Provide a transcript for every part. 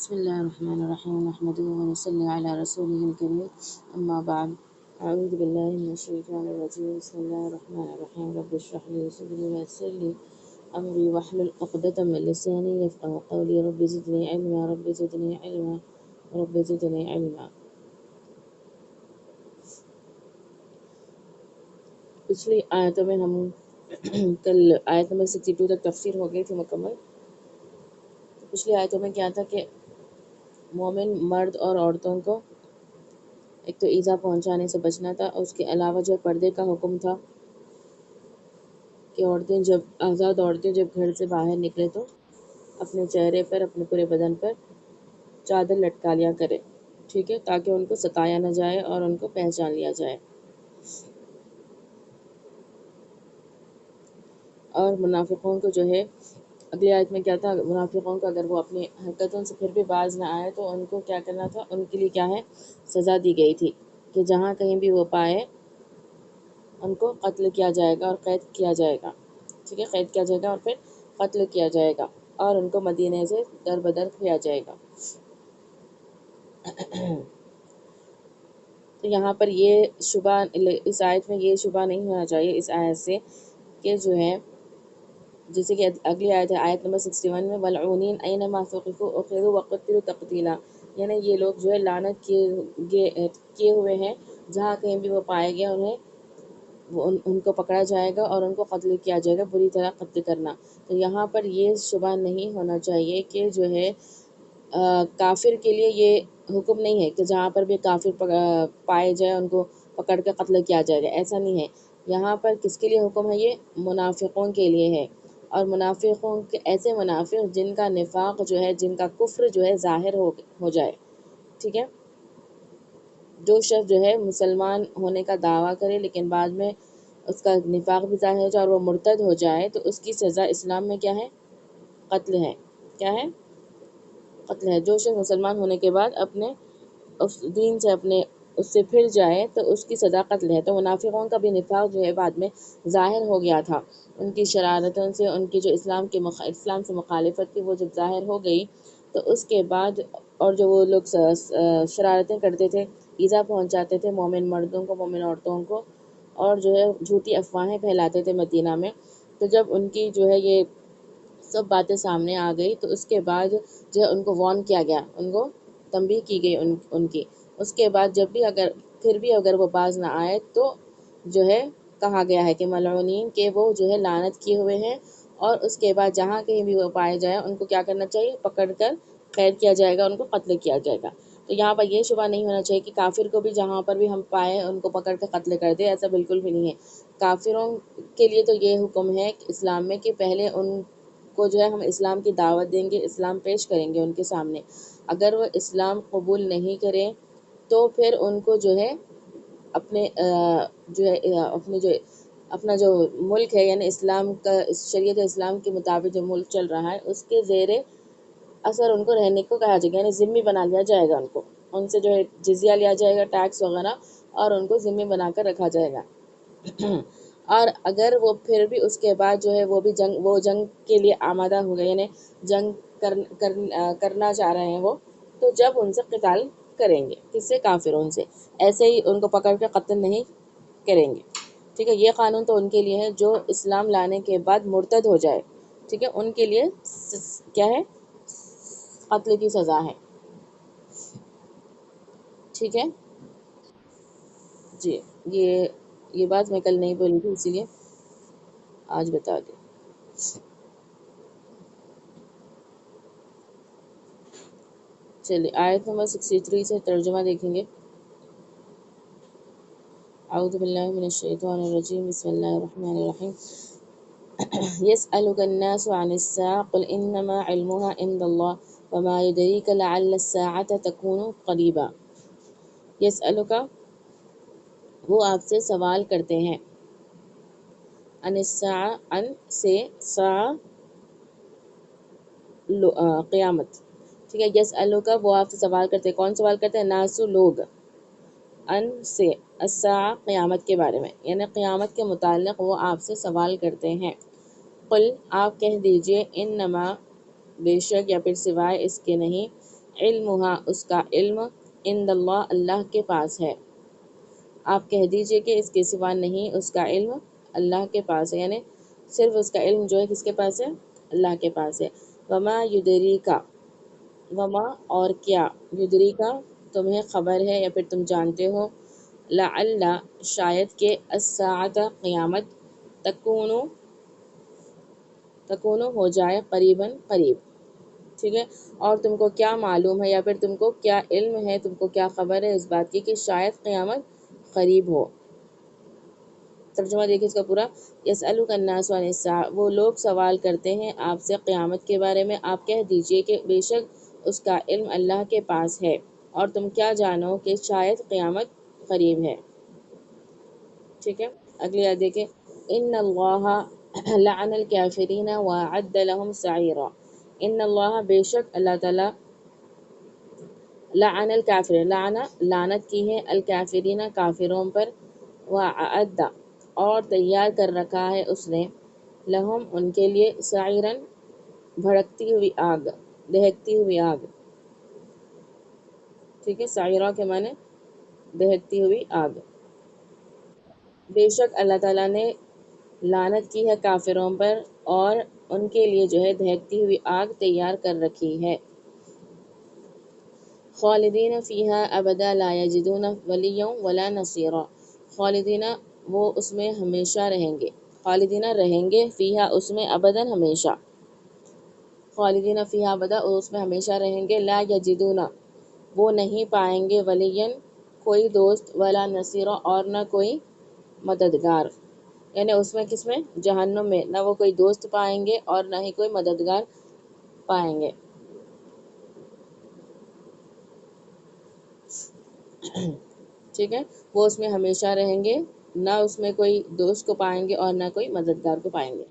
بسم الله الرحمن الرحيم نحمده ونصلي على رسوله الكريم أما بعد أعوذ بالله من الشيطان الرجيم بسم الله الرحمن الرحيم رب اشرح لي صدري ويسر لي أمري واحلل عقدة من لساني يفقهوا قولي رب زدني علما رب زدني علما رب زدني علما. پچھلی آیتوں میں ہم کل آیت نمبر 62 تک تفسیر ہو گئی تھی مکمل. تو پچھلی آیتوں میں کیا تھا کہ مومن مرد اور عورتوں کو ایک تو ایذا پہنچانے سے بچنا تھا، اور اس کے علاوہ جو پردے کا حکم تھا کہ آزاد عورتیں جب گھر سے باہر نکلے تو اپنے چہرے پر، اپنے پورے بدن پر چادر لٹکا لیا کرے، ٹھیک ہے، تاکہ ان کو ستایا نہ جائے اور ان کو پہچان لیا جائے. اور منافقوں کو جو ہے اگلی آیت میں کیا تھا، منافقوں کو اگر وہ اپنی حرکتوں سے پھر بھی باز نہ آئے تو ان کو کیا کرنا تھا، ان کے لیے کیا ہے، سزا دی گئی تھی کہ جہاں کہیں بھی وہ پائے ان کو قتل کیا جائے گا اور قید کیا جائے گا، ٹھیک ہے، قید کیا جائے گا اور پھر قتل کیا جائے گا اور ان کو مدینے سے در بدر کیا جائے گا. تو یہاں پر یہ شبہ، اس آیت میں یہ شبہ نہیں ہونا چاہیے اس آیت سے کہ جو ہے، جیسے کہ اگلی آیت ہے آیت نمبر 61 میں وَالْعُونِينَ أَيْنَمَا ثُقِفُوا أُخِذُوا وَقُتِّلُوا تَقْتِيلًا، یعنی یہ لوگ جو ہے لعنت کیے ہوئے ہیں، جہاں کہیں بھی وہ پائے گئے انہیں ان کو پکڑا جائے گا اور ان کو قتل کیا جائے گا، بری طرح قتل کرنا. تو یہاں پر یہ شبہ نہیں ہونا چاہیے کہ جو ہے کافر کے لیے یہ حکم نہیں ہے کہ جہاں پر بھی کافر پائے جائے ان کو پکڑ کے قتل کیا جائے گا، ایسا نہیں ہے. یہاں پر کس کے لیے حکم ہے، یہ منافقوں کے لیے ہے. اور منافقوں کے ایسے منافق جن کا نفاق جو ہے، جن کا کفر جو ہے ظاہر ہو جائے، ٹھیک ہے. جو شخص جو ہے مسلمان ہونے کا دعویٰ کرے لیکن بعد میں اس کا نفاق بھی ظاہر ہو جائے اور وہ مرتد ہو جائے تو اس کی سزا اسلام میں کیا ہے، قتل ہے. کیا ہے، قتل ہے. جو شخص مسلمان ہونے کے بعد اپنے اس دین سے اس سے پھر جائے تو اس کی سزا قتل ہے. تو منافقوں کا بھی نفاق جو ہے بعد میں ظاہر ہو گیا تھا، ان کی شرارتوں سے، ان کی جو اسلام سے مخالفت تھی وہ جب ظاہر ہو گئی تو اس کے بعد، اور جو وہ لوگ شرارتیں کرتے تھے، ایذا پہنچاتے تھے مومن مردوں کو، مومن عورتوں کو، اور جو ہے جھوٹی افواہیں پھیلاتے تھے مدینہ میں. تو جب ان کی جو ہے یہ سب باتیں سامنے آ گئی تو اس کے بعد جو ہے ان کو وارن کیا گیا، ان کو تنبیہ کی گئی ان کی. اس کے بعد جب بھی پھر بھی اگر وہ باز نہ آئے تو جو ہے کہا گیا ہے کہ ملعونین، کہ وہ جو ہے لعنت کیے ہوئے ہیں، اور اس کے بعد جہاں کہیں بھی وہ پائے جائیں ان کو کیا کرنا چاہیے، پکڑ کر قید کیا جائے گا، ان کو قتل کیا جائے گا. تو یہاں پر یہ شبہ نہیں ہونا چاہیے کہ کافر کو بھی جہاں پر بھی ہم پائیں ان کو پکڑ کر قتل کر دیں، ایسا بالکل بھی نہیں ہے. کافروں کے لیے تو یہ حکم ہے کہ اسلام میں کہ پہلے ان کو جو ہے ہم اسلام کی دعوت دیں گے، اسلام پیش کریں گے ان کے سامنے. اگر وہ اسلام قبول نہیں کریں تو پھر ان کو جو ہے اپنا جو ملک ہے، یعنی اسلام کا، شریعت اسلام کے مطابق جو ملک چل رہا ہے اس کے زیر اثر ان کو رہنے کو کہا جائے گا، یعنی ذمہ بنا لیا جائے گا. ان سے جو ہے جزیہ لیا جائے گا، ٹیکس وغیرہ، اور ان کو ذمہ بنا کر رکھا جائے گا. اور اگر وہ پھر بھی اس کے بعد جو ہے وہ جنگ کے لیے آمادہ ہو گئے، یعنی جنگ کرنا چاہ رہے ہیں وہ، تو جب ان سے قتال کریں گے، کس سے، کافروں سے، ایسے ہی ان کو پکڑ کے قتل نہیں کریں گے. ٹھیک ہے، یہ قانون تو ان کے لیے ہے جو اسلام لانے کے بعد مرتد ہو جائے، ٹھیک ہے، ان کے لیے کیا ہے، قتل کی سزا ہے. ٹھیک ہے جی. یہ بات میں کل نہیں بولی تھی، اسی لیے آج بتا دیں. چلیے آیت نمبر 63 سے ترجمہ دیکھیں گے. اعوذ باللہ من الشیطان الرجیم بسم اللہ الرحمن الرحیم. يسألك الناس عن الساعة قل إنما علمها عند الله وما يدريك لعل الساعة تكون قريبا. يسألك، وہ آپ سے سوال کرتے ہیں، عن الساعة، عن سے، ساعة قیامت، ٹھیک ہے. یسألک، وہ آپ سے سوال کرتے ہیں، کون سوال کرتے ہیں، ناسو، لوگ، ان سے، الساعة قیامت کے بارے میں، یعنی قیامت کے متعلق وہ آپ سے سوال کرتے ہیں. قل، آپ کہہ دیجئے، انما، بے شک یا پھر سوائے اس کے نہیں، علمہا اس کا علم عند اللہ اللہ کے پاس ہے. آپ کہہ دیجئے کہ اس کے سوا نہیں، اس کا علم اللہ کے پاس ہے، یعنی صرف اس کا علم جو ہے کس کے پاس ہے؟ اللہ کے پاس ہے. وما یدریکا، وما اور کیا، یدریکا تمہیں خبر ہے یا پھر تم جانتے ہو، لعل شاید کہ الساعۃ قیامت تکون ہو جائے قریباً قریب. ٹھیک ہے، اور تم کو کیا معلوم ہے یا پھر تم کو کیا علم ہے، تم کو کیا خبر ہے اس بات کی کہ شاید قیامت قریب ہو. ترجمہ دیکھیں اس کا پورا. یسألک الناس عن الساعۃ، وہ لوگ سوال کرتے ہیں آپ سے قیامت کے بارے میں، آپ کہہ دیجئے کہ بے شک اس کا علم اللہ کے پاس ہے اور تم کیا جانو کہ شاید قیامت قریب ہے. ٹھیک ہے، اگلی آیت دیکھیں. ان اللہ لعن الکافرین واعد لهم سعیرا. ان اللہ بے شک اللہ تعالی لعن الکافرین، لعنت کی ہے، الکافرین کافروں پر، وعد اور تیار کر رکھا ہے اس نے، لہم ان کے لیے، سعیرن بھڑکتی ہوئی آگ، دہکتی ہوئی آگ. ٹھیک ہے، سعیرہ کے معنی دہکتی ہوئی آگ. بے شک اللہ تعالیٰ نے لعنت کی ہے کافروں پر اور ان کے لیے جو ہے دہکتی ہوئی آگ تیار کر رکھی ہے. خالدین فیہا ابدا لا یجدون ولیا ولا نصیرا. خالدین وہ اس میں ہمیشہ رہیں گے، خالدین رہیں گے، فیہا اس میں، ابدا ہمیشہ. خالدین فیہا ابدا اس میں ہمیشہ رہیں گے، لا یجدون وہ نہیں پائیں گے، ولین کوئی دوست، ولا نصیرا اور نہ کوئی مددگار. یعنی اس میں کس میں؟ جہنم میں نہ وہ کوئی دوست پائیں گے اور نہ ہی کوئی مددگار پائیں گے. ٹھیک ہے، وہ اس میں ہمیشہ رہیں گے، نہ اس میں کوئی دوست کو پائیں گے اور نہ کوئی مددگار کو پائیں گے.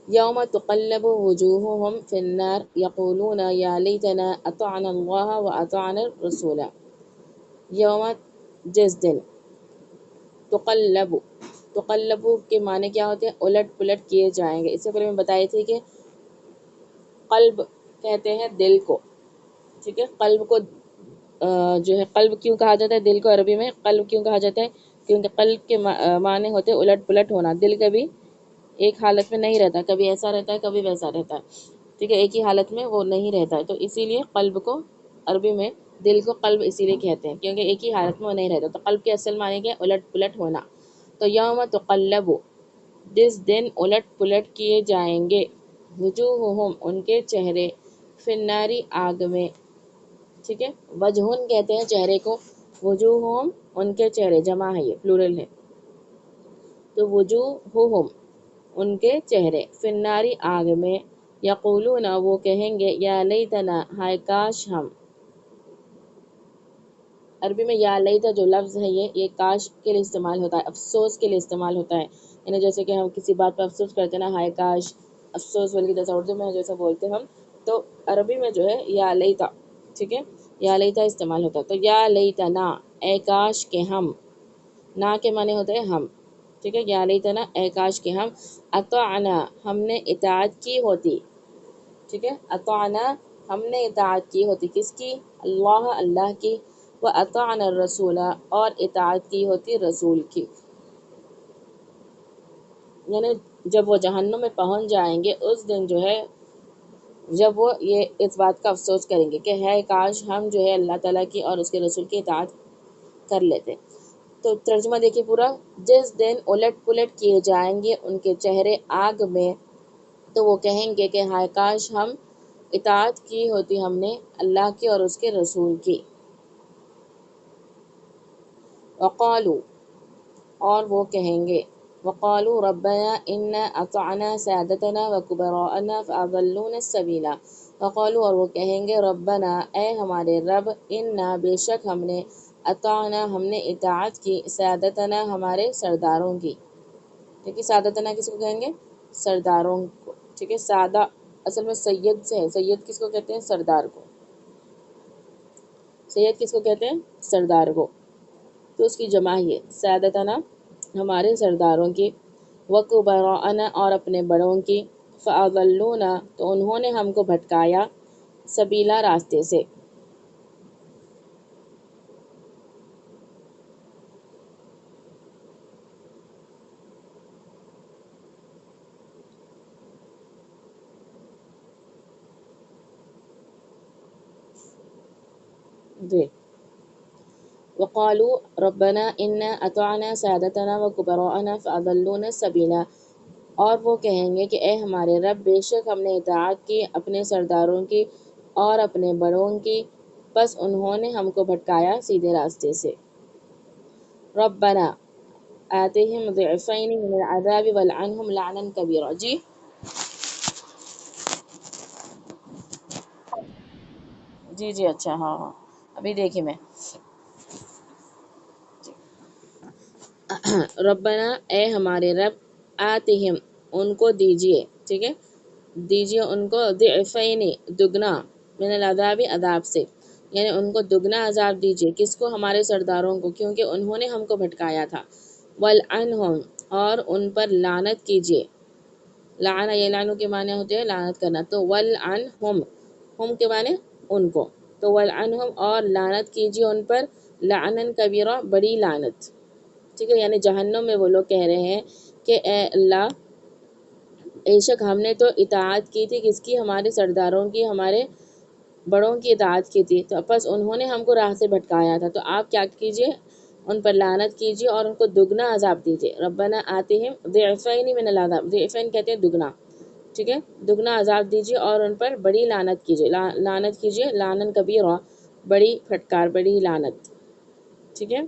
یوم تقلب وجوہہم فی النار یقولون یا لیتنا اطعنا اللہ واطعنا الرسول. یوم جس دن، تقلب کے معنی کیا ہوتے ہیں؟ الٹ پلٹ کیے جائیں گے. اس سے پہلے میں بتائی تھی کہ قلب کہتے ہیں دل کو. ٹھیک ہے، قلب کو جو ہے قلب کیوں کہا جاتا ہے؟ دل کو عربی میں قلب کیوں کہا جاتا ہے؟ کیونکہ قلب کے معنی ہوتے الٹ پلٹ ہونا. دل کبھی ایک حالت میں نہیں رہتا، کبھی ایسا رہتا ہے کبھی ویسا رہتا ہے. ٹھیک ہے، ایک ہی حالت میں وہ نہیں رہتا ہے، تو اسی لیے قلب کو عربی میں دل کو قلب اسی لیے کہتے ہیں کیونکہ ایک ہی حالت میں وہ نہیں رہتا. تو قلب کے اصل معنی کیا؟ الٹ پلٹ ہونا. تو یوم تقلب جس دن الٹ پلٹ کیے جائیں گے، وجوہہم ان کے چہرے، فی النار آگ میں. ٹھیک ہے، وجہن کہتے ہیں چہرے کو، وجوہہم ان کے چہرے، جمع ہے یہ، پلورل ہے. تو وجوہہم ان کے چہرے، فی النار آگ میں، یقولون وہ کہیں گے، یا لیتنا ہائے کاش ہم. عربی میں یا لیتا جو لفظ ہے یہ کاش کے لیے استعمال ہوتا ہے، افسوس کے لیے استعمال ہوتا ہے. یعنی جیسے کہ ہم کسی بات پر افسوس کرتے ہیں نا، ہائے کاش، افسوس بلکہ جیسا اردو میں جیسا بولتے ہیں ہم، تو عربی میں جو ہے یا لیتا. ٹھیک ہے، یا لیتا استعمال ہوتا ہے. تو یا لیتنا اے کاش کے ہم، نا کے معنی ہوتے ہیں ہم. ٹھیک ہے، یا لیتنا اے کاش کے ہم، اطعنا ہم نے اطاعت کی ہوتی. ٹھیک ہے، اطعنا ہم نے اطاعت کی ہوتی، کس کی؟ اللہ کی. وَأَطَعْنَا الرَّسُولَ اور اطاعت کی ہوتی رسول کی. یعنی جب وہ جہنم میں پہنچ جائیں گے اس دن جو ہے، جب وہ یہ اس بات کا افسوس کریں گے کہ ہے کاش ہم جو ہے اللہ تعالیٰ کی اور اس کے رسول کی اطاعت کر لیتے. تو ترجمہ دیکھیے پورا. جس دن الٹ پلٹ کیے جائیں گے ان کے چہرے آگ میں، تو وہ کہیں گے کہ ہائے کاش ہم اطاعت کی ہوتی ہم نے اللہ کی اور اس کے رسول کی. وقالو اور وہ کہیں گے، وقالو ربنا انا اطعنا سادتنا وکبراءنا فاضلونا السبیل. وقالو اور وہ کہیں گے، ربنا اے ہمارے رب، انا بے شک ہم نے، اطعنا ہم نے اطاعت کی، سادتنا ہمارے سرداروں کی. ٹھیک ہے، سادتنا کس کو کہیں گے؟ سرداروں کو. ٹھیک ہے، سادہ اصل میں سید سے ہے. سید کس کو کہتے ہیں؟ سردار کو. سید کس کو کہتے ہیں؟ سردار کو. تو اس کی جمع ہے سادتنا ہمارے سرداروں کی، وکبراءنا اور اپنے بڑوں کی، فاضلونا تو انہوں نے ہم کو بھٹکایا، سبیلا راستے سے. جی وقالو ربنا انا اطعنا سادتنا وکبراءنا فاضلونا السبیلا، اور وہ کہیں گے کہ اے ہمارے رب، بے شک ہم نے اطاعت کی اپنے سرداروں کی اور اپنے بڑوں کی، پس انہوں نے ہم کو بھٹکایا سیدھے راستے سے۔ ربنا آتهم ضعفین من العذاب والعنہم لعنا کبیرا۔ جی جی جی اچھا ہاں ہاں ابھی دیکھیے میں ربنا اے ہمارے رب، آتہم ان کو دیجیے، ٹھیک ہے، دیجیے ان کو ضعفین دگنا، من العذاب عذاب سے، یعنی ان کو دگنا عذاب دیجیے، کس کو؟ ہمارے سرداروں کو، کیونکہ انہوں نے ہم کو بھٹکایا تھا، والعنہم اور ان پر لعنت کیجیے، لعنہ یہ لعنوں کے معنی ہوتے ہیں لعنت کرنا، تو والعنہم ہم کے معنی ان کو، تو والعنہم اور لعنت کیجیے ان پر، لعنن کبیرہ بڑی لعنت، ٹھیک ہے، یعنی جہنم میں وہ لوگ کہہ رہے ہیں کہ اے اللہ، بے شک ہم نے تو اطاعت کی تھی کس کی؟ ہمارے سرداروں کی، ہمارے بڑوں کی اطاعت کی تھی، تو بس انہوں نے ہم کو راہ سے بھٹکایا تھا، تو آپ کیا کیجئے؟ ان پر لعنت کیجئے اور ان کو دگنا عذاب دیجئے۔ ربنا آتہم ضعفین من العذاب، ضعفین کہتے ہیں دگنا، ٹھیک ہے، دگنا عذاب دیجئے اور ان پر بڑی لعنت کیجئے، لعنت کیجئے، لعنن کبیرہ بڑی پھٹکار، بڑی لعنت، ٹھیک ہے۔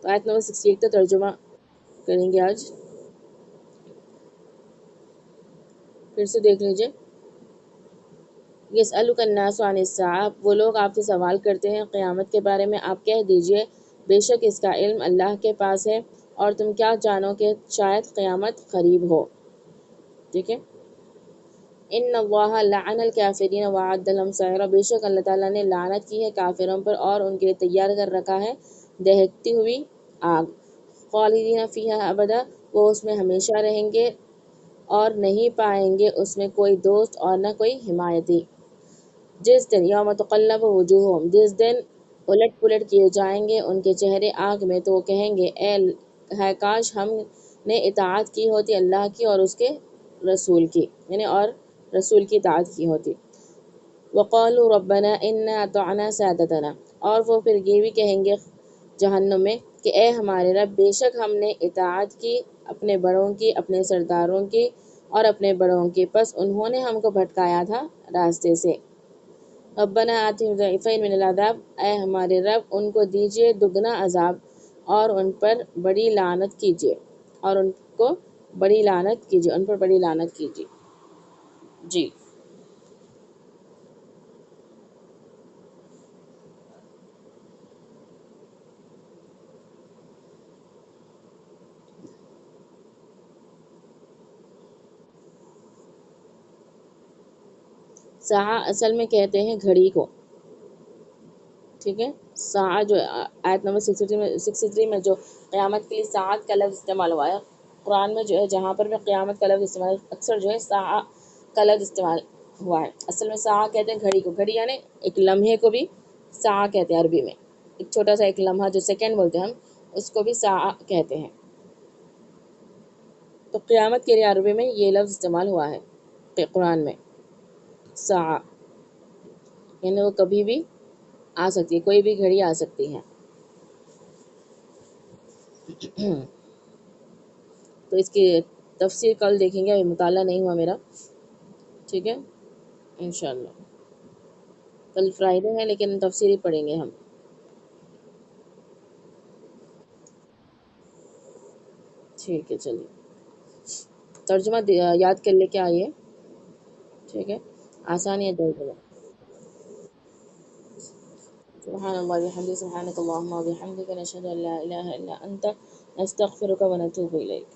تو آیت نمبر 68 کا ترجمہ کریں گے آج، پھر سے دیکھ لیجئے۔ یسألک الناس عن الساعہ، وہ لوگ آپ سے سوال کرتے ہیں قیامت کے بارے میں، آپ کہہ دیجئے بے شک اس کا علم اللہ کے پاس ہے، اور تم کیا جانو کہ شاید قیامت قریب ہو، ٹھیک ہے۔ ان اللہ لعن الکافرین وعد لهم سعیرا، بے شک اللہ تعالیٰ نے لعنت کی ہے کافروں پر اور ان کے لیے تیار کر رکھا ہے دہکتی ہوئی آگ، خالدین فیہا ابدا، وہ اس میں ہمیشہ رہیں گے اور نہیں پائیں گے اس میں کوئی دوست اور نہ کوئی حمایتی۔ جس دن یوم تقلب وجوہہم، جس دن الٹ پلٹ کیے جائیں گے ان کے چہرے آگ میں، تو وہ کہیں گے اے ہے کاش ہم نے اطاعت کی ہوتی اللہ کی اور اس کے رسول کی، یعنی اور رسول کی اطاعت کی ہوتی۔ وقالوا ربنا انا اطعنا سادتنا، اور وہ پھر یہ بھی کہیں گے جہنم میں کہ اے ہمارے رب، بے شک ہم نے اطاعت کی اپنے بڑوں کی، اپنے سرداروں کی اور اپنے بڑوں کی، پس انہوں نے ہم کو بھٹکایا تھا راستے سے۔ ربنا آتهم ضعفین من العذاب، اے ہمارے رب ان کو دیجیے دگنا عذاب اور ان پر بڑی لعنت کیجیے، اور ان کو بڑی لعنت کیجیے، ان پر بڑی لعنت کیجیے۔ جی ساعہ اصل میں کہتے ہیں گھڑی کو، ٹھیک ہے، ساعہ جو آیت نمبر 63 میں جو قیامت کے لیے ساعت کا لفظ استعمال ہوا ہے، قرآن میں جو ہے جہاں پر بھی قیامت کا لفظ استعمال اکثر جو ہے ساعہ کا لفظ استعمال ہوا ہے۔ اصل میں ساعہ کہتے ہیں گھڑی کو، گھڑی یعنی ایک لمحے کو بھی ساعہ کہتے ہیں عربی میں، ایک چھوٹا سا ایک لمحہ جو سیکنڈ بولتے ہیں ہم، اس کو بھی ساعہ کہتے ہیں۔ تو قیامت کے لیے عربی میں یہ لفظ استعمال ہوا ہے قرآن میں، ساعہ، یعنی وہ کبھی بھی آ سکتی ہے، کوئی بھی گھڑی آ سکتی ہے۔ تو اس کی تفسیر کل دیکھیں گے، ابھی مطالعہ نہیں ہوا میرا، ٹھیک ہے، انشاءاللہ کل فرائیڈے ہے لیکن تفسیر ہی پڑھیں گے ہم۔ ٹھیک ہے چلیے، ترجمہ یاد کر لے کے آئیے، ٹھیک ہے، آسانی ہے ترجمہ۔ سبحان اللہ وبحمدہ، سبحانک اللہم وبحمدک، نشہد ان لا الہ الا انت، نستغفرک ونتوب الیک۔